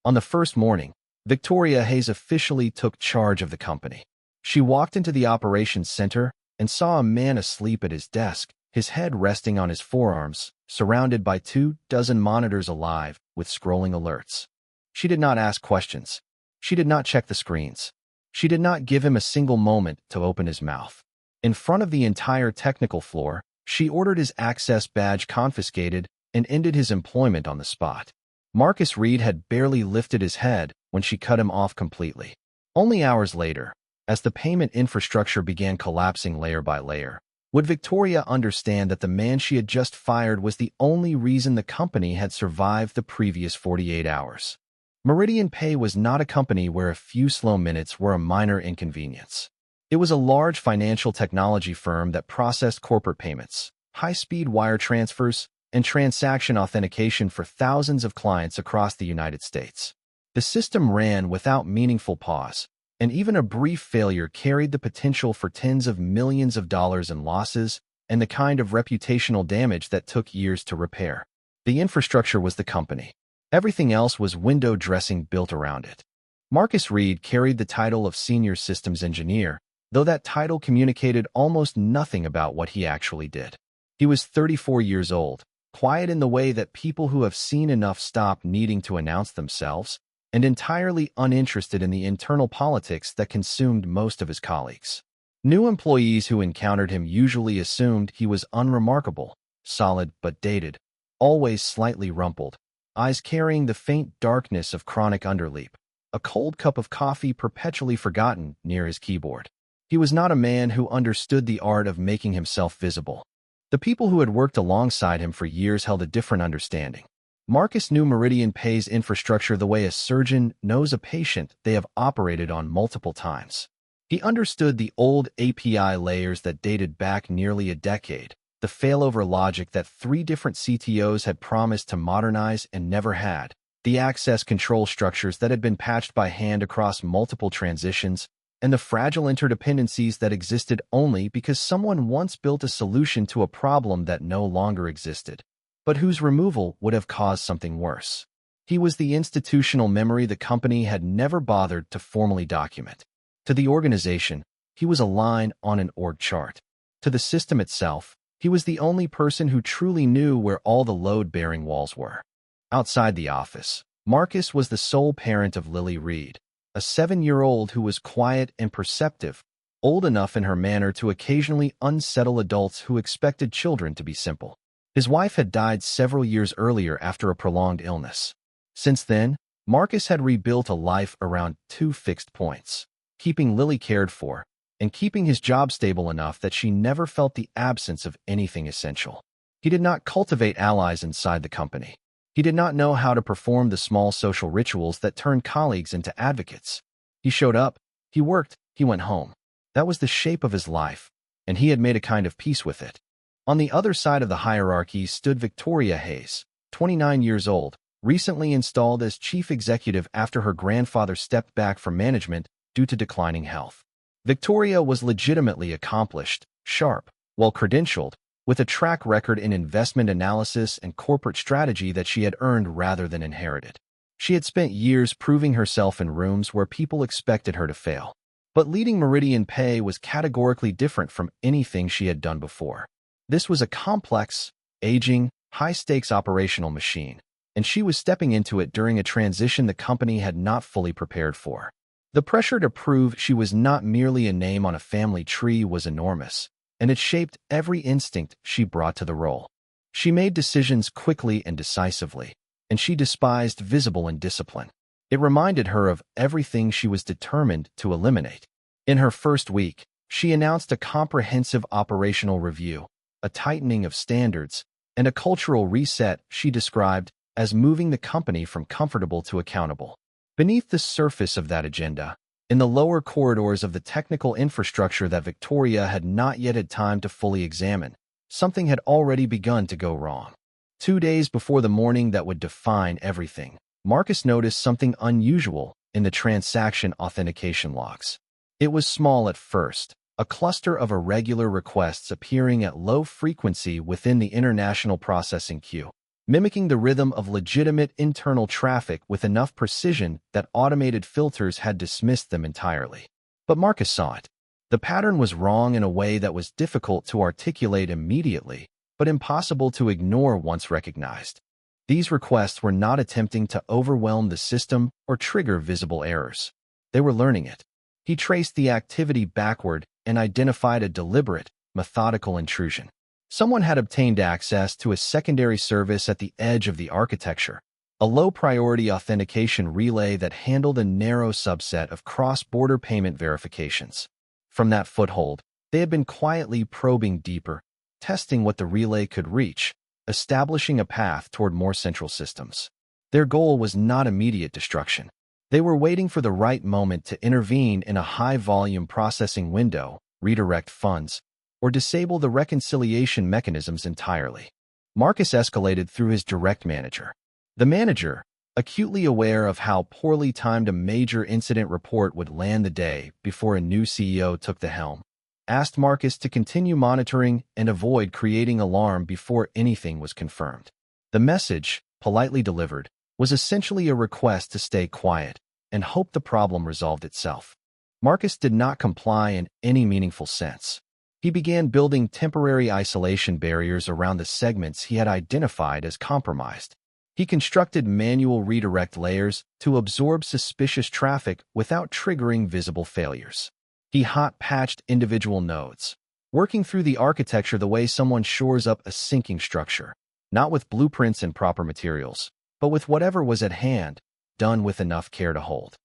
On the first morning, Victoria Hayes officially took charge of the company. She walked into the operations center and saw a man asleep at his desk, his head resting on his forearms, surrounded by 24 monitors alive with scrolling alerts. She did not ask questions. She did not check the screens. She did not give him a single moment to open his mouth. In front of the entire technical floor, she ordered his access badge confiscated and ended his employment on the spot. Marcus Reed had barely lifted his head when she cut him off completely. Only hours later, as the payment infrastructure began collapsing layer by layer, would Victoria understand that the man she had just fired was the only reason the company had survived the previous 48 hours. Meridian Pay was not a company where a few slow minutes were a minor inconvenience. It was a large financial technology firm that processed corporate payments, high-speed wire transfers, and transaction authentication for thousands of clients across the United States. The system ran without meaningful pause, and even a brief failure carried the potential for tens of millions of dollars in losses and the kind of reputational damage that took years to repair. The infrastructure was the company. Everything else was window dressing built around it. Marcus Reed carried the title of Senior Systems Engineer, though that title communicated almost nothing about what he actually did. He was 34 years old, quiet in the way that people who have seen enough stop needing to announce themselves, and entirely uninterested in the internal politics that consumed most of his colleagues. New employees who encountered him usually assumed he was unremarkable, solid but dated, always slightly rumpled, eyes carrying the faint darkness of chronic undersleep, a cold cup of coffee perpetually forgotten near his keyboard. He was not a man who understood the art of making himself visible. The people who had worked alongside him for years held a different understanding. Marcus knew Meridian Pay's infrastructure the way a surgeon knows a patient they have operated on multiple times. He understood the old API layers that dated back nearly a decade, the failover logic that 3 different CTOs had promised to modernize and never had, the access control structures that had been patched by hand across multiple transitions, and the fragile interdependencies that existed only because someone once built a solution to a problem that no longer existed, but whose removal would have caused something worse. He was the institutional memory the company had never bothered to formally document. To the organization, he was a line on an org chart. To the system itself, he was the only person who truly knew where all the load-bearing walls were. Outside the office, Marcus was the sole parent of Lily Reed, a 7-year-old who was quiet and perceptive, old enough in her manner to occasionally unsettle adults who expected children to be simple. His wife had died several years earlier after a prolonged illness. Since then, Marcus had rebuilt a life around 2 fixed points: keeping Lily cared for, and keeping his job stable enough that she never felt the absence of anything essential. He did not cultivate allies inside the company. He did not know how to perform the small social rituals that turned colleagues into advocates. He showed up, he worked, he went home. That was the shape of his life, and he had made a kind of peace with it. On the other side of the hierarchy stood Victoria Hayes, 29 years old, recently installed as chief executive after her grandfather stepped back from management due to declining health. Victoria was legitimately accomplished, sharp, well-credentialed, with a track record in investment analysis and corporate strategy that she had earned rather than inherited. She had spent years proving herself in rooms where people expected her to fail. But leading Meridian Pay was categorically different from anything she had done before. This was a complex, aging, high-stakes operational machine, and she was stepping into it during a transition the company had not fully prepared for. The pressure to prove she was not merely a name on a family tree was enormous, and it shaped every instinct she brought to the role. She made decisions quickly and decisively, and she despised visible indiscipline. It reminded her of everything she was determined to eliminate. In her first week, she announced a comprehensive operational review, a tightening of standards, and a cultural reset she described as moving the company from comfortable to accountable. Beneath the surface of that agenda, in the lower corridors of the technical infrastructure that Victoria had not yet had time to fully examine, something had already begun to go wrong. 2 days before the morning that would define everything, Marcus noticed something unusual in the transaction authentication logs. It was small at first, a cluster of irregular requests appearing at low frequency within the international processing queue. mimicking the rhythm of legitimate internal traffic with enough precision that automated filters had dismissed them entirely. But Marcus saw it. The pattern was wrong in a way that was difficult to articulate immediately, but impossible to ignore once recognized. These requests were not attempting to overwhelm the system or trigger visible errors. They were learning it. He traced the activity backward and identified a deliberate, methodical intrusion. Someone had obtained access to a secondary service at the edge of the architecture, a low-priority authentication relay that handled a narrow subset of cross-border payment verifications. From that foothold, they had been quietly probing deeper, testing what the relay could reach, establishing a path toward more central systems. Their goal was not immediate destruction. They were waiting for the right moment to intervene in a high-volume processing window, redirect funds, or disable the reconciliation mechanisms entirely. Marcus escalated through his direct manager. The manager, acutely aware of how poorly timed a major incident report would land the day before a new CEO took the helm, asked Marcus to continue monitoring and avoid creating alarm before anything was confirmed. The message, politely delivered, was essentially a request to stay quiet and hope the problem resolved itself. Marcus did not comply in any meaningful sense. He began building temporary isolation barriers around the segments he had identified as compromised. He constructed manual redirect layers to absorb suspicious traffic without triggering visible failures. He hot-patched individual nodes, working through the architecture the way someone shores up a sinking structure, not with blueprints and proper materials, but with whatever was at hand, done with enough care to hold.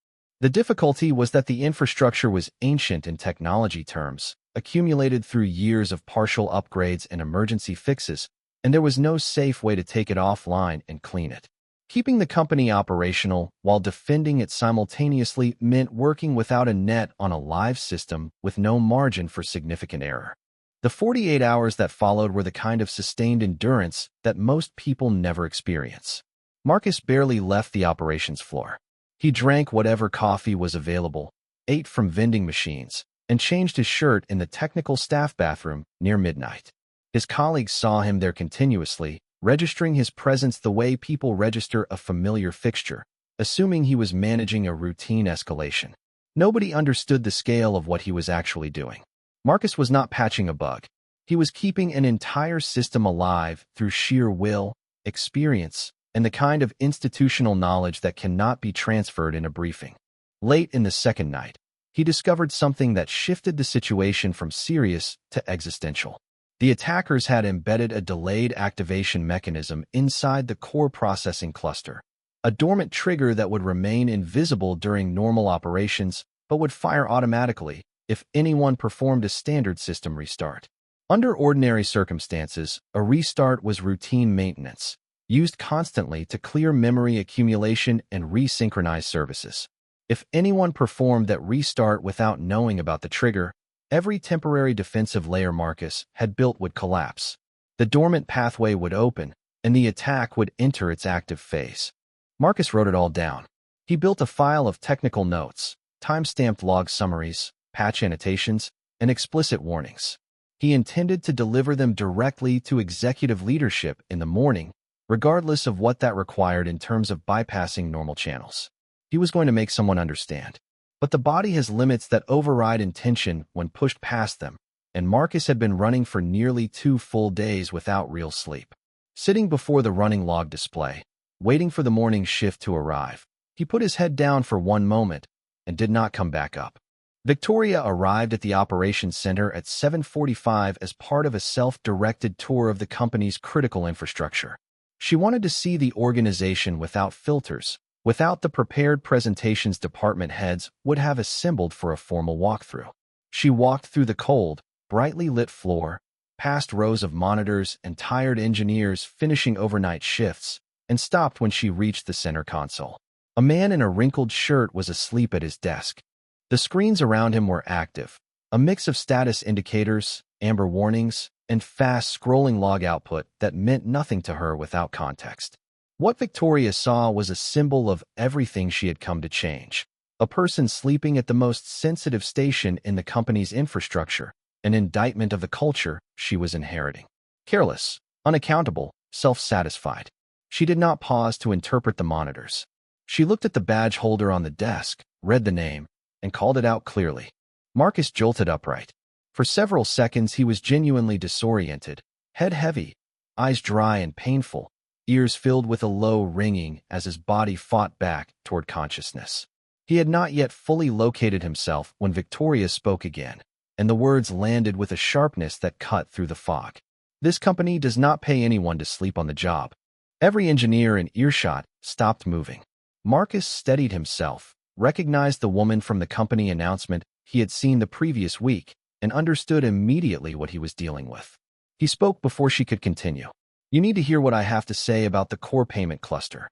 The difficulty was that the infrastructure was ancient in technology terms, accumulated through years of partial upgrades and emergency fixes, and there was no safe way to take it offline and clean it. Keeping the company operational while defending it simultaneously meant working without a net on a live system with no margin for significant error. The 48 hours that followed were the kind of sustained endurance that most people never experience. Marcus barely left the operations floor. He drank whatever coffee was available, ate from vending machines, and changed his shirt in the technical staff bathroom near midnight. His colleagues saw him there continuously, registering his presence the way people register a familiar fixture, assuming he was managing a routine escalation. Nobody understood the scale of what he was actually doing. Marcus was not patching a bug. He was keeping an entire system alive through sheer will, experience, and the kind of institutional knowledge that cannot be transferred in a briefing. Late in the second night, he discovered something that shifted the situation from serious to existential. The attackers had embedded a delayed activation mechanism inside the core processing cluster, a dormant trigger that would remain invisible during normal operations but would fire automatically if anyone performed a standard system restart. Under ordinary circumstances, a restart was routine maintenance, used constantly to clear memory accumulation and resynchronize services. If anyone performed that restart without knowing about the trigger, every temporary defensive layer Marcus had built would collapse. The dormant pathway would open, and the attack would enter its active phase. Marcus wrote it all down. He built a file of technical notes, time-stamped log summaries, patch annotations, and explicit warnings. He intended to deliver them directly to executive leadership in the morning, regardless of what that required in terms of bypassing normal channels. He was going to make someone understand. But the body has limits that override intention when pushed past them, and Marcus had been running for nearly 2 full days without real sleep. Sitting before the running log display, waiting for the morning shift to arrive, he put his head down for one moment and did not come back up. Victoria arrived at the operations center at 7:45 as part of a self-directed tour of the company's critical infrastructure. She wanted to see the organization without filters, without the prepared presentations department heads would have assembled for a formal walkthrough. She walked through the cold, brightly lit floor, past rows of monitors and tired engineers finishing overnight shifts, and stopped when she reached the center console. A man in a wrinkled shirt was asleep at his desk. The screens around him were active, a mix of status indicators, amber warnings, and fast scrolling log output that meant nothing to her without context. What Victoria saw was a symbol of everything she had come to change. A person sleeping at the most sensitive station in the company's infrastructure, an indictment of the culture she was inheriting. Careless, unaccountable, self-satisfied. She did not pause to interpret the monitors. She looked at the badge holder on the desk, read the name, and called it out clearly. Marcus jolted upright. For several seconds he was genuinely disoriented, head heavy, eyes dry and painful, ears filled with a low ringing as his body fought back toward consciousness. He had not yet fully located himself when Victoria spoke again, and the words landed with a sharpness that cut through the fog. This company does not pay anyone to sleep on the job. Every engineer in earshot stopped moving. Marcus steadied himself, recognized the woman from the company announcement he had seen the previous week, and understood immediately what he was dealing with. He spoke before she could continue. "You need to hear what I have to say about the core payment cluster."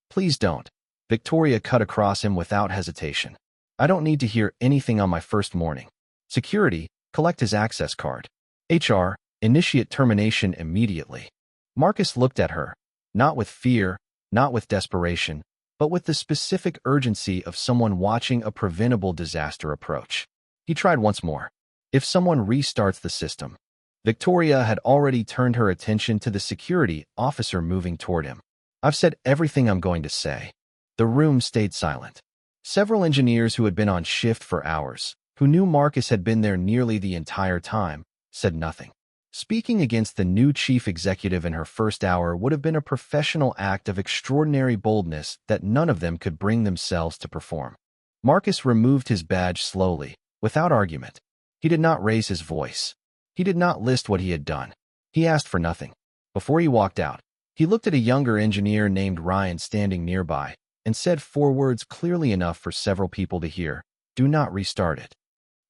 "Please don't." Victoria cut across him without hesitation. "I don't need to hear anything on my first morning. Security, collect his access card. HR, initiate termination immediately." Marcus looked at her, not with fear, not with desperation, but with the specific urgency of someone watching a preventable disaster approach. He tried once more. "If someone restarts the system." Victoria had already turned her attention to the security officer moving toward him. "I've said everything I'm going to say." The room stayed silent. Several engineers who had been on shift for hours, who knew Marcus had been there nearly the entire time, said nothing. Speaking against the new chief executive in her first hour would have been a professional act of extraordinary boldness that none of them could bring themselves to perform. Marcus removed his badge slowly, without argument. He did not raise his voice. He did not list what he had done. He asked for nothing. Before he walked out, he looked at a younger engineer named Ryan standing nearby and said 4 words clearly enough for several people to hear: "Do not restart it."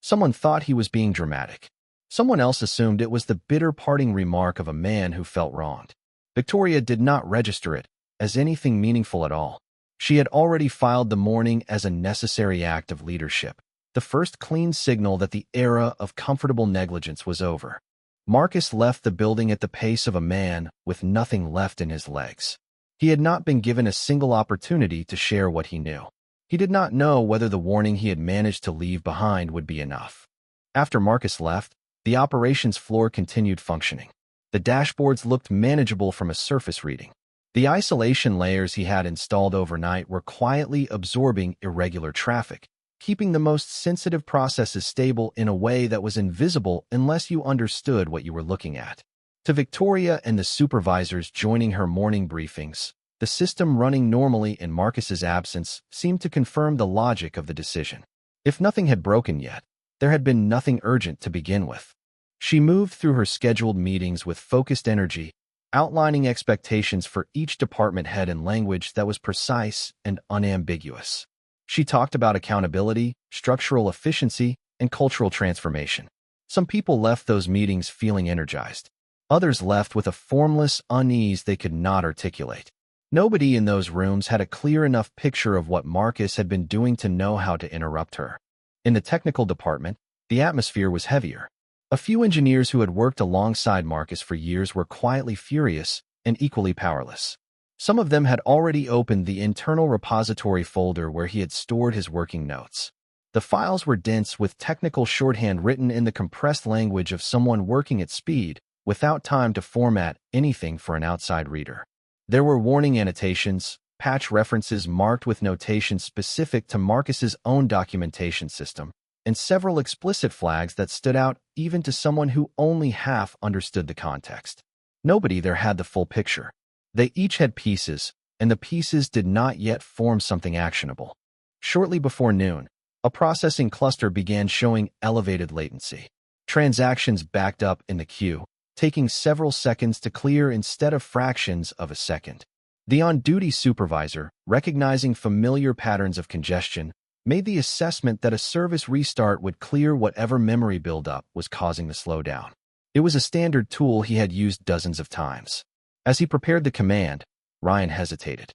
Someone thought he was being dramatic. Someone else assumed it was the bitter parting remark of a man who felt wronged. Victoria did not register it as anything meaningful at all. She had already filed the morning as a necessary act of leadership, the first clean signal that the era of comfortable negligence was over. Marcus left the building at the pace of a man with nothing left in his legs. He had not been given a single opportunity to share what he knew. He did not know whether the warning he had managed to leave behind would be enough. After Marcus left, the operations floor continued functioning. The dashboards looked manageable from a surface reading. The isolation layers he had installed overnight were quietly absorbing irregular traffic, keeping the most sensitive processes stable in a way that was invisible unless you understood what you were looking at. To Victoria and the supervisors joining her morning briefings, the system running normally in Marcus's absence seemed to confirm the logic of the decision. If nothing had broken yet, there had been nothing urgent to begin with. She moved through her scheduled meetings with focused energy, outlining expectations for each department head in language that was precise and unambiguous. She talked about accountability, structural efficiency, and cultural transformation. Some people left those meetings feeling energized. Others left with a formless unease they could not articulate. Nobody in those rooms had a clear enough picture of what Marcus had been doing to know how to interrupt her. In the technical department, the atmosphere was heavier. A few engineers who had worked alongside Marcus for years were quietly furious and equally powerless. Some of them had already opened the internal repository folder where he had stored his working notes. The files were dense with technical shorthand written in the compressed language of someone working at speed, without time to format anything for an outside reader. There were warning annotations, patch references marked with notations specific to Marcus's own documentation system, and several explicit flags that stood out even to someone who only half understood the context. Nobody there had the full picture. They each had pieces, and the pieces did not yet form something actionable. Shortly before noon, a processing cluster began showing elevated latency. Transactions backed up in the queue, taking several seconds to clear instead of fractions of a second. The on-duty supervisor, recognizing familiar patterns of congestion, made the assessment that a service restart would clear whatever memory buildup was causing the slowdown. It was a standard tool he had used dozens of times. As he prepared the command, Ryan hesitated.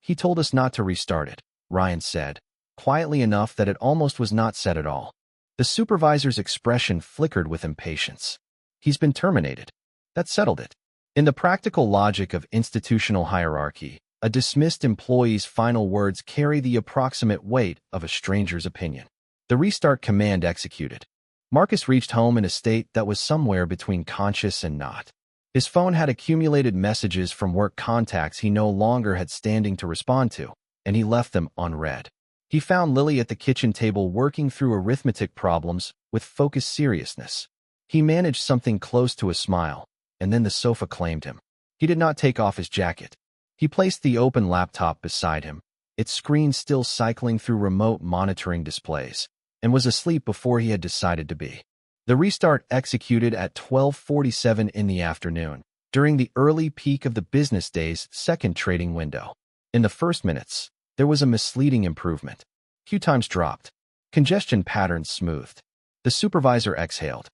"He told us not to restart it," Ryan said, quietly enough that it almost was not said at all. The supervisor's expression flickered with impatience. "He's been terminated. That settled it." In the practical logic of institutional hierarchy, a dismissed employee's final words carry the approximate weight of a stranger's opinion. The restart command executed. Marcus reached home in a state that was somewhere between conscious and not. His phone had accumulated messages from work contacts he no longer had standing to respond to, and he left them unread. He found Lily at the kitchen table working through arithmetic problems with focused seriousness. He managed something close to a smile, and then the sofa claimed him. He did not take off his jacket. He placed the open laptop beside him, its screen still cycling through remote monitoring displays, and was asleep before he had decided to be. The restart executed at 12:47 in the afternoon, during the early peak of the business day's second trading window. In the first minutes, there was a misleading improvement. Queue times dropped. Congestion patterns smoothed. The supervisor exhaled.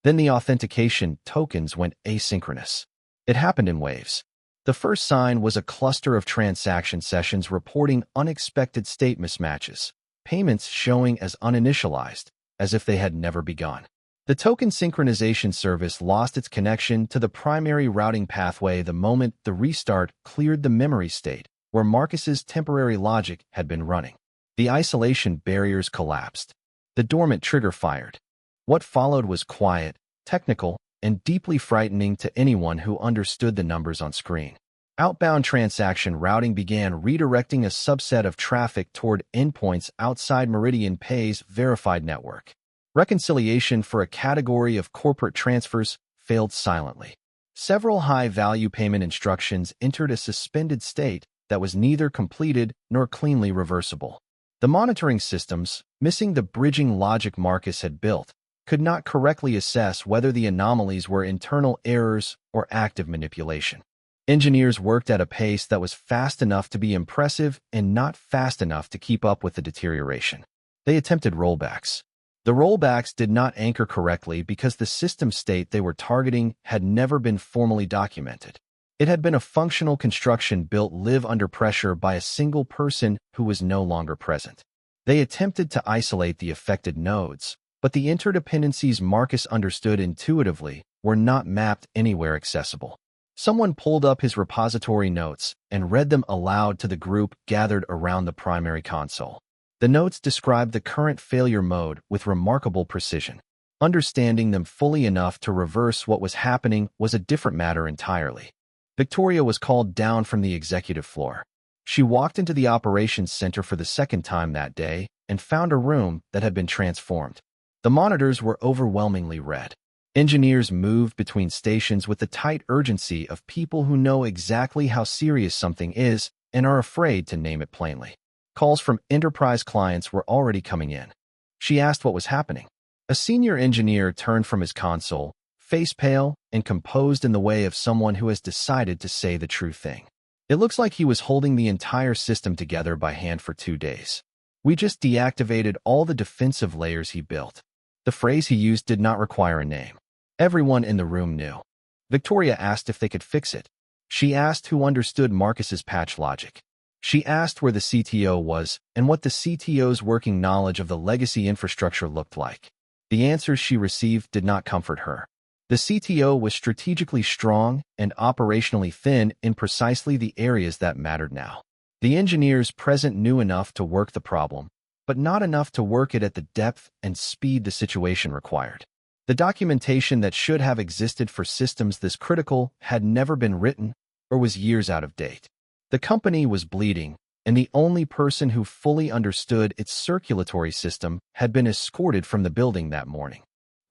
Then the authentication tokens went asynchronous. It happened in waves. The first sign was a cluster of transaction sessions reporting unexpected state mismatches, payments showing as uninitialized, as if they had never begun. The token synchronization service lost its connection to the primary routing pathway the moment the restart cleared the memory state where Marcus's temporary logic had been running. The isolation barriers collapsed. The dormant trigger fired. What followed was quiet, technical, and deeply frightening to anyone who understood the numbers on screen. Outbound transaction routing began redirecting a subset of traffic toward endpoints outside Meridian Pay's verified network. Reconciliation for a category of corporate transfers failed silently. Several high-value payment instructions entered a suspended state that was neither completed nor cleanly reversible. The monitoring systems, missing the bridging logic Marcus had built, could not correctly assess whether the anomalies were internal errors or active manipulation. Engineers worked at a pace that was fast enough to be impressive and not fast enough to keep up with the deterioration. They attempted rollbacks. The rollbacks did not anchor correctly because the system state they were targeting had never been formally documented. It had been a functional construction built live under pressure by a single person who was no longer present. They attempted to isolate the affected nodes, but the interdependencies Marcus understood intuitively were not mapped anywhere accessible. Someone pulled up his repository notes and read them aloud to the group gathered around the primary console. The notes described the current failure mode with remarkable precision. Understanding them fully enough to reverse what was happening was a different matter entirely. Victoria was called down from the executive floor. She walked into the operations center for the second time that day and found a room that had been transformed. The monitors were overwhelmingly red. Engineers moved between stations with the tight urgency of people who know exactly how serious something is and are afraid to name it plainly. Calls from enterprise clients were already coming in. She asked what was happening. A senior engineer turned from his console, face pale and composed in the way of someone who has decided to say the true thing. It looks like he was holding the entire system together by hand for 2 days. We just deactivated all the defensive layers he built. The phrase he used did not require a name. Everyone in the room knew. Victoria asked if they could fix it. She asked who understood Marcus's patch logic. She asked where the CTO was and what the CTO's working knowledge of the legacy infrastructure looked like. The answers she received did not comfort her. The CTO was strategically strong and operationally thin in precisely the areas that mattered now. The engineers present knew enough to work the problem, but not enough to work it at the depth and speed the situation required. The documentation that should have existed for systems this critical had never been written or was years out of date. The company was bleeding, and the only person who fully understood its circulatory system had been escorted from the building that morning.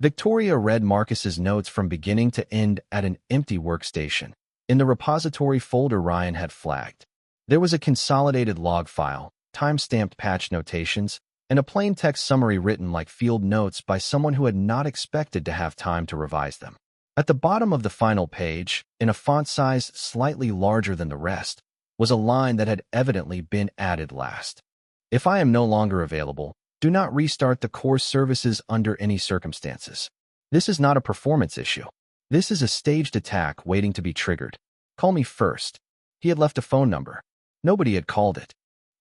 Victoria read Marcus's notes from beginning to end at an empty workstation. In the repository folder Ryan had flagged, there was a consolidated log file, time-stamped patch notations, and a plain text summary written like field notes by someone who had not expected to have time to revise them. At the bottom of the final page, in a font size slightly larger than the rest, was a line that had evidently been added last. If I am no longer available, do not restart the core services under any circumstances. This is not a performance issue. This is a staged attack waiting to be triggered. Call me first. He had left a phone number. Nobody had called it.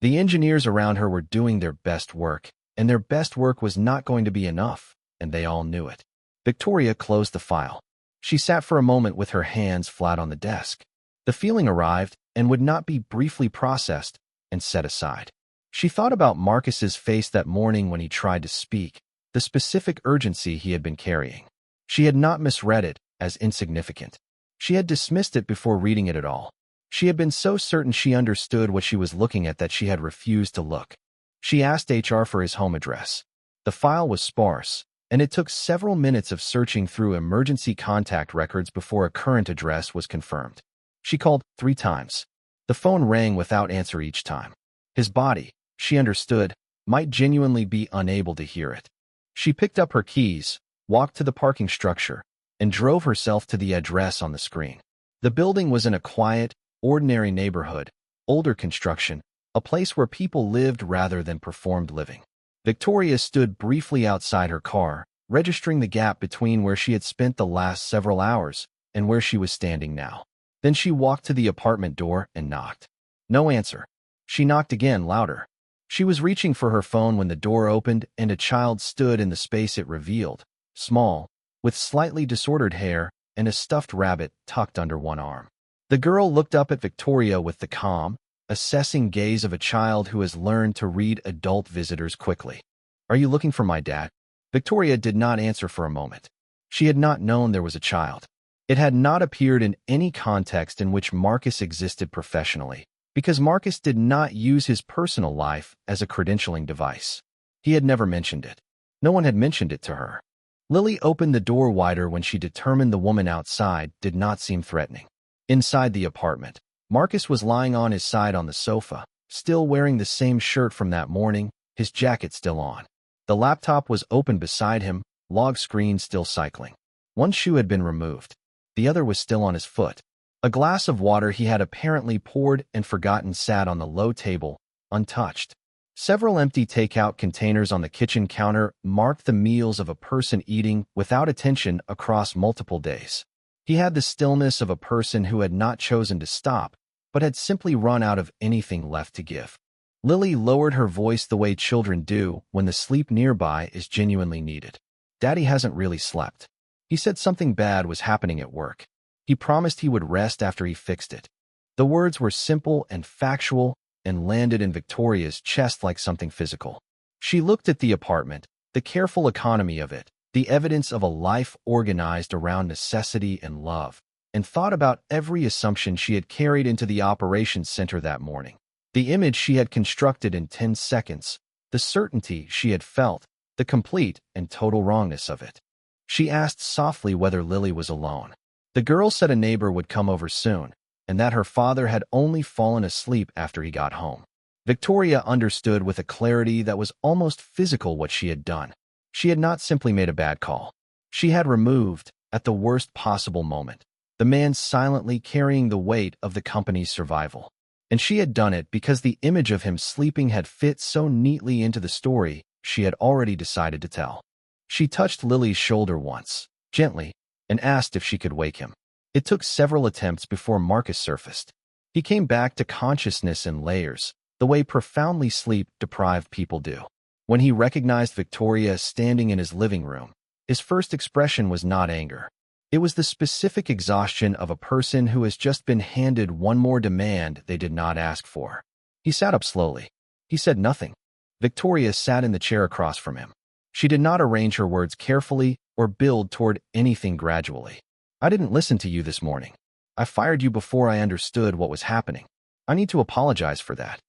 The engineers around her were doing their best work, and their best work was not going to be enough, and they all knew it. Victoria closed the file. She sat for a moment with her hands flat on the desk. The feeling arrived and would not be briefly processed and set aside. She thought about Marcus's face that morning when he tried to speak, the specific urgency he had been carrying. She had not misread it as insignificant. She had dismissed it before reading it at all. She had been so certain she understood what she was looking at that she had refused to look. She asked HR for his home address. The file was sparse, and it took several minutes of searching through emergency contact records before a current address was confirmed. She called 3 times. The phone rang without answer each time. His body, she understood, might genuinely be unable to hear it. She picked up her keys, walked to the parking structure, and drove herself to the address on the screen. The building was in a quiet, ordinary neighborhood, older construction, a place where people lived rather than performed living. Victoria stood briefly outside her car, registering the gap between where she had spent the last several hours and where she was standing now. Then she walked to the apartment door and knocked. No answer. She knocked again, louder. She was reaching for her phone when the door opened and a child stood in the space it revealed, small, with slightly disordered hair and a stuffed rabbit tucked under one arm. The girl looked up at Victoria with the calm, assessing gaze of a child who has learned to read adult visitors quickly. "Are you looking for my dad?" Victoria did not answer for a moment. She had not known there was a child. It had not appeared in any context in which Marcus existed professionally, because Marcus did not use his personal life as a credentialing device. He had never mentioned it. No one had mentioned it to her. Lily opened the door wider when she determined the woman outside did not seem threatening. Inside the apartment, Marcus was lying on his side on the sofa, still wearing the same shirt from that morning, his jacket still on. The laptop was open beside him, log screen still cycling. One shoe had been removed. The other was still on his foot. A glass of water he had apparently poured and forgotten sat on the low table, untouched. Several empty takeout containers on the kitchen counter marked the meals of a person eating without attention across multiple days. He had the stillness of a person who had not chosen to stop, but had simply run out of anything left to give. Lily lowered her voice the way children do when the sleep nearby is genuinely needed. "Daddy hasn't really slept. He said something bad was happening at work. He promised he would rest after he fixed it." The words were simple and factual and landed in Victoria's chest like something physical. She looked at the apartment, the careful economy of it, the evidence of a life organized around necessity and love, and thought about every assumption she had carried into the operations center that morning. The image she had constructed in 10 seconds, the certainty she had felt, the complete and total wrongness of it. She asked softly whether Lily was alone. The girl said a neighbor would come over soon, and that her father had only fallen asleep after he got home. Victoria understood with a clarity that was almost physical what she had done. She had not simply made a bad call. She had removed, at the worst possible moment, the man silently carrying the weight of the company's survival. And she had done it because the image of him sleeping had fit so neatly into the story she had already decided to tell. She touched Lily's shoulder once, gently, and asked if she could wake him. It took several attempts before Marcus surfaced. He came back to consciousness in layers, the way profoundly sleep-deprived people do. When he recognized Victoria standing in his living room, his first expression was not anger. It was the specific exhaustion of a person who has just been handed one more demand they did not ask for. He sat up slowly. He said nothing. Victoria sat in the chair across from him. She did not arrange her words carefully or build toward anything gradually. "I didn't listen to you this morning. I fired you before I understood what was happening. I need to apologize for that."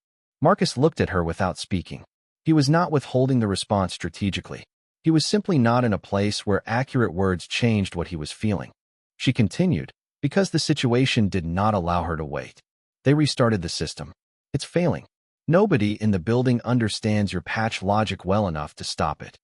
Marcus looked at her without speaking. He was not withholding the response strategically. He was simply not in a place where accurate words changed what he was feeling. She continued, because the situation did not allow her to wait. "They restarted the system. It's failing. Nobody in the building understands your patch logic well enough to stop it."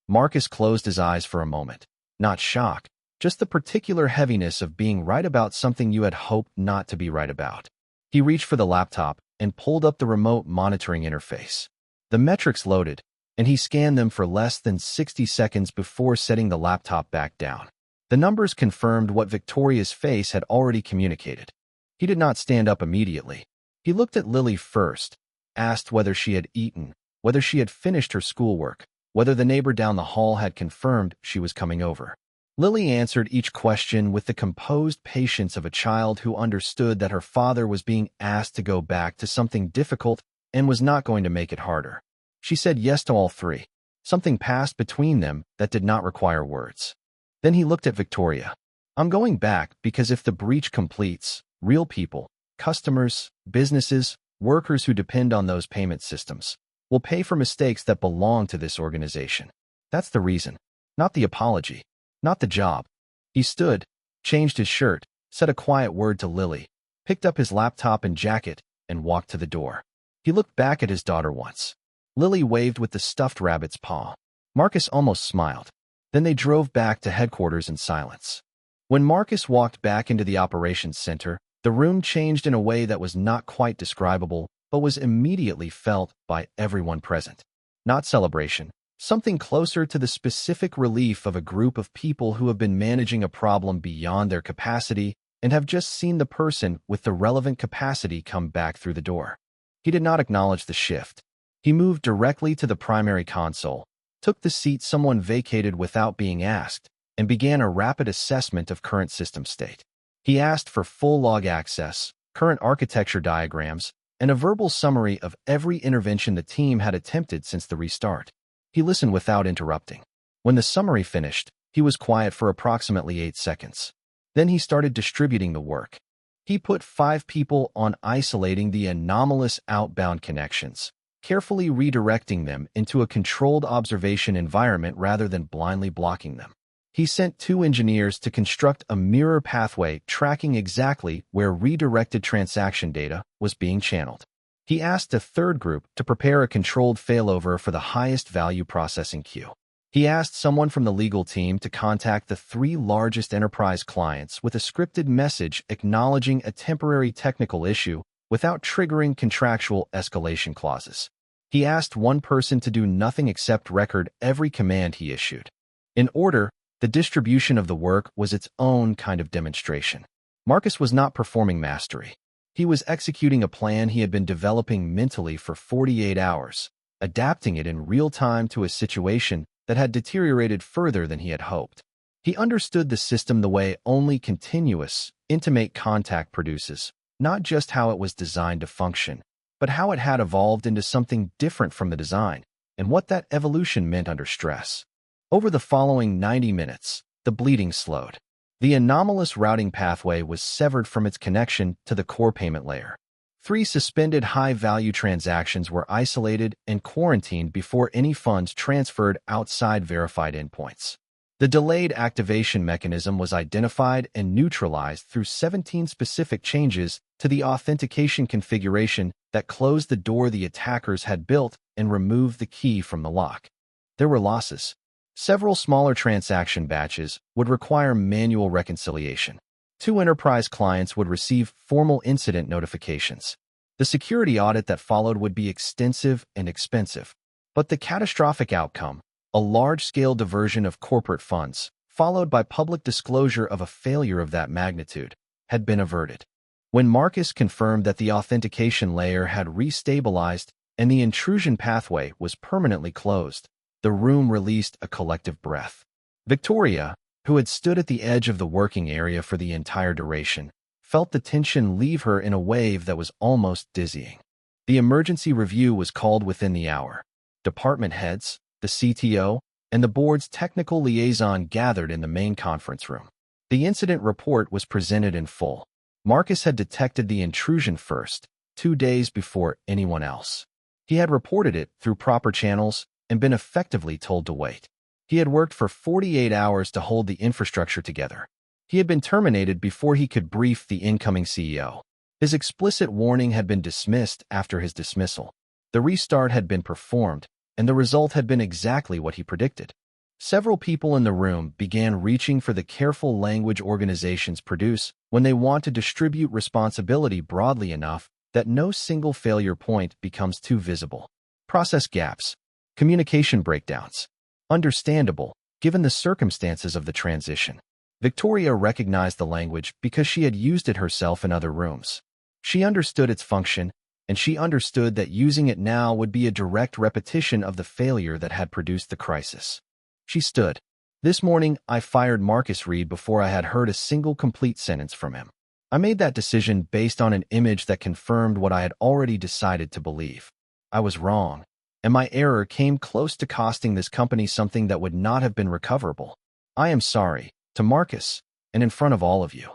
Marcus closed his eyes for a moment. Not shock, just the particular heaviness of being right about something you had hoped not to be right about. He reached for the laptop and pulled up the remote monitoring interface. The metrics loaded, and he scanned them for less than 60 seconds before setting the laptop back down. The numbers confirmed what Victoria's face had already communicated. He did not stand up immediately. He looked at Lily first, asked whether she had eaten, whether she had finished her schoolwork, whether the neighbor down the hall had confirmed she was coming over. Lily answered each question with the composed patience of a child who understood that her father was being asked to go back to something difficult and was not going to make it harder. She said yes to all three. Something passed between them that did not require words. Then he looked at Victoria. I'm going back because if the breach completes, real people, customers, businesses, workers who depend on those payment systems will pay for mistakes that belong to this organization. That's the reason, not the apology, not the job. He stood, changed his shirt, said a quiet word to Lily, picked up his laptop and jacket, and walked to the door. He looked back at his daughter once. Lily waved with the stuffed rabbit's paw. Marcus almost smiled. Then they drove back to headquarters in silence. When Marcus walked back into the operations center, the room changed in a way that was not quite describable, but was immediately felt by everyone present. Not celebration, something closer to the specific relief of a group of people who have been managing a problem beyond their capacity and have just seen the person with the relevant capacity come back through the door. He did not acknowledge the shift. He moved directly to the primary console, took the seat someone vacated without being asked, and began a rapid assessment of current system state. He asked for full log access, current architecture diagrams, and a verbal summary of every intervention the team had attempted since the restart. He listened without interrupting. When the summary finished, he was quiet for approximately 8 seconds. Then he started distributing the work. He put 5 people on isolating the anomalous outbound connections, carefully redirecting them into a controlled observation environment rather than blindly blocking them. He sent 2 engineers to construct a mirror pathway tracking exactly where redirected transaction data was being channeled. He asked a 3rd group to prepare a controlled failover for the highest value processing queue. He asked someone from the legal team to contact the 3 largest enterprise clients with a scripted message acknowledging a temporary technical issue without triggering contractual escalation clauses. He asked one person to do nothing except record every command he issued. In order, the distribution of the work was its own kind of demonstration. Marcus was not performing mastery. He was executing a plan he had been developing mentally for 48 hours, adapting it in real time to a situation that had deteriorated further than he had hoped. He understood the system the way only continuous, intimate contact produces, not just how it was designed to function, but how it had evolved into something different from the design, and what that evolution meant under stress. Over the following 90 minutes, the bleeding slowed. The anomalous routing pathway was severed from its connection to the core payment layer. 3 suspended high-value transactions were isolated and quarantined before any funds transferred outside verified endpoints. The delayed activation mechanism was identified and neutralized through 17 specific changes to the authentication configuration that closed the door the attackers had built and removed the key from the lock. There were losses. Several smaller transaction batches would require manual reconciliation. 2 enterprise clients would receive formal incident notifications. The security audit that followed would be extensive and expensive. But the catastrophic outcome, a large-scale diversion of corporate funds, followed by public disclosure of a failure of that magnitude, had been averted. When Marcus confirmed that the authentication layer had restabilized and the intrusion pathway was permanently closed, the room released a collective breath. Victoria, who had stood at the edge of the working area for the entire duration, felt the tension leave her in a wave that was almost dizzying. The emergency review was called within the hour. Department heads, the CTO, and the board's technical liaison gathered in the main conference room. The incident report was presented in full. Marcus had detected the intrusion first, 2 days before anyone else. He had reported it through proper channels and been effectively told to wait. He had worked for 48 hours to hold the infrastructure together. He had been terminated before he could brief the incoming CEO. His explicit warning had been dismissed after his dismissal. The restart had been performed, and the result had been exactly what he predicted. Several people in the room began reaching for the careful language organizations produce when they want to distribute responsibility broadly enough that no single failure point becomes too visible. Process gaps. Communication breakdowns. Understandable, given the circumstances of the transition. Victoria recognized the language because she had used it herself in other rooms. She understood its function, and she understood that using it now would be a direct repetition of the failure that had produced the crisis. She stood. This morning, I fired Marcus Reed before I had heard a single complete sentence from him. I made that decision based on an image that confirmed what I had already decided to believe. I was wrong, and my error came close to costing this company something that would not have been recoverable. I am sorry, to Marcus, and in front of all of you.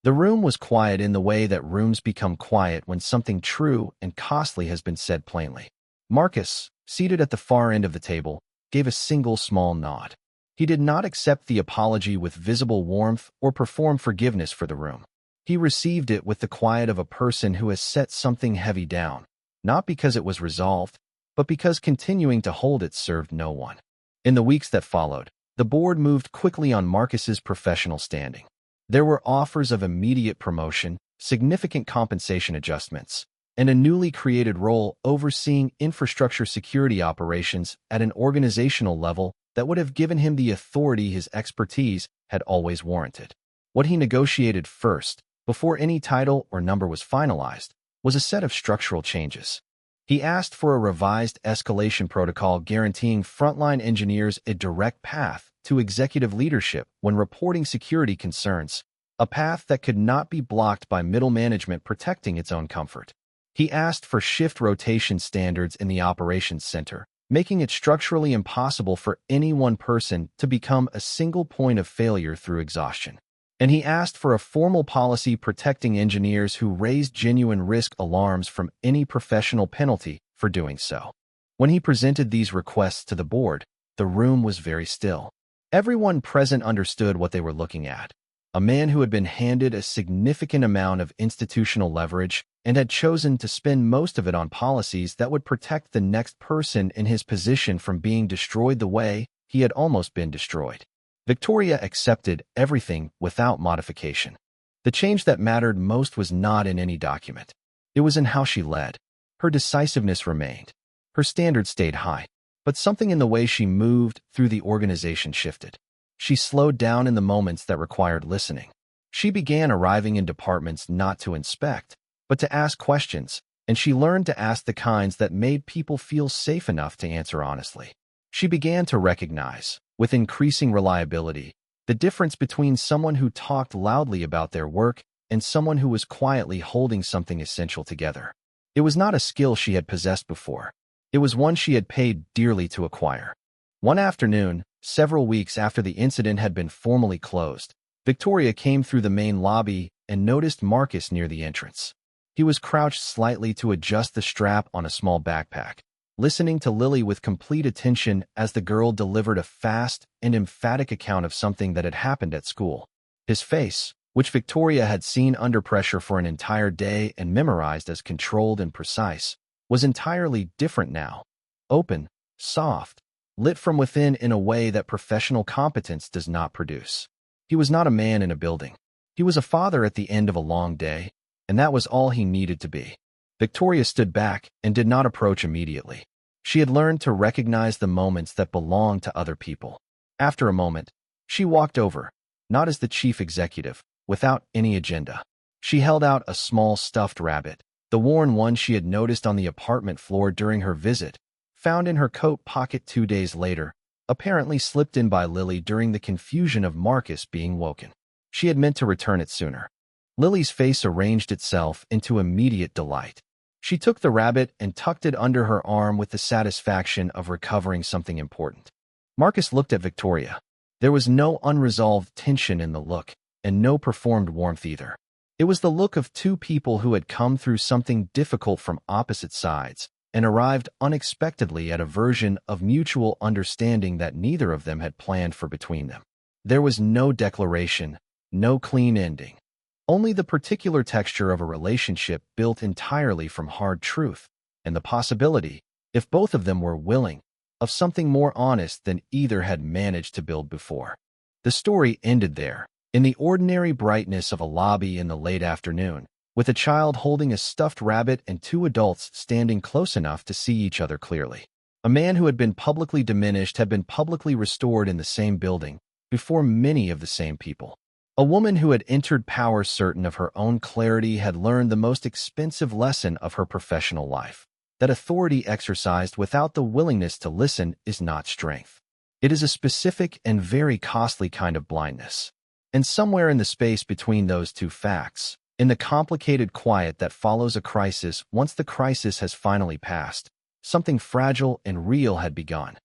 The room was quiet in the way that rooms become quiet when something true and costly has been said plainly. Marcus, seated at the far end of the table, gave a single small nod. He did not accept the apology with visible warmth or perform forgiveness for the room. He received it with the quiet of a person who has set something heavy down, not because it was resolved, but because continuing to hold it served no one. In the weeks that followed, the board moved quickly on Marcus's professional standing. There were offers of immediate promotion, significant compensation adjustments, and a newly created role overseeing infrastructure security operations at an organizational level that would have given him the authority his expertise had always warranted. What he negotiated first, before any title or number was finalized, was a set of structural changes. He asked for a revised escalation protocol guaranteeing frontline engineers a direct path to executive leadership when reporting security concerns, a path that could not be blocked by middle management protecting its own comfort. He asked for shift rotation standards in the operations center, making it structurally impossible for any one person to become a single point of failure through exhaustion. And he asked for a formal policy protecting engineers who raised genuine risk alarms from any professional penalty for doing so. When he presented these requests to the board, the room was very still. Everyone present understood what they were looking at. A man who had been handed a significant amount of institutional leverage and had chosen to spend most of it on policies that would protect the next person in his position from being destroyed the way he had almost been destroyed. Victoria accepted everything without modification. The change that mattered most was not in any document. It was in how she led. Her decisiveness remained. Her standards stayed high. But something in the way she moved through the organization shifted. She slowed down in the moments that required listening. She began arriving in departments not to inspect, but to ask questions, and she learned to ask the kinds that made people feel safe enough to answer honestly. She began to recognize, with increasing reliability, the difference between someone who talked loudly about their work and someone who was quietly holding something essential together. It was not a skill she had possessed before. It was one she had paid dearly to acquire. One afternoon, several weeks after the incident had been formally closed, Victoria came through the main lobby and noticed Marcus near the entrance. He was crouched slightly to adjust the strap on a small backpack, listening to Lily with complete attention as the girl delivered a fast and emphatic account of something that had happened at school. His face, which Victoria had seen under pressure for an entire day and memorized as controlled and precise, was entirely different now. Open, soft, lit from within in a way that professional competence does not produce. He was not a man in a building. He was a father at the end of a long day, and that was all he needed to be. Victoria stood back and did not approach immediately. She had learned to recognize the moments that belonged to other people. After a moment, she walked over, not as the chief executive, without any agenda. She held out a small stuffed rabbit, the worn one she had noticed on the apartment floor during her visit, found in her coat pocket 2 days later, apparently slipped in by Lily during the confusion of Marcus being woken. She had meant to return it sooner. Lily's face arranged itself into immediate delight. She took the rabbit and tucked it under her arm with the satisfaction of recovering something important. Marcus looked at Victoria. There was no unresolved tension in the look, and no performed warmth either. It was the look of two people who had come through something difficult from opposite sides and arrived unexpectedly at a version of mutual understanding that neither of them had planned for between them. There was no declaration, no clean ending. Only the particular texture of a relationship built entirely from hard truth, and the possibility, if both of them were willing, of something more honest than either had managed to build before. The story ended there, in the ordinary brightness of a lobby in the late afternoon, with a child holding a stuffed rabbit and two adults standing close enough to see each other clearly. A man who had been publicly diminished had been publicly restored in the same building, before many of the same people. A woman who had entered power certain of her own clarity had learned the most expensive lesson of her professional life, that authority exercised without the willingness to listen is not strength. It is a specific and very costly kind of blindness. And somewhere in the space between those two facts, in the complicated quiet that follows a crisis once the crisis has finally passed, something fragile and real had begun.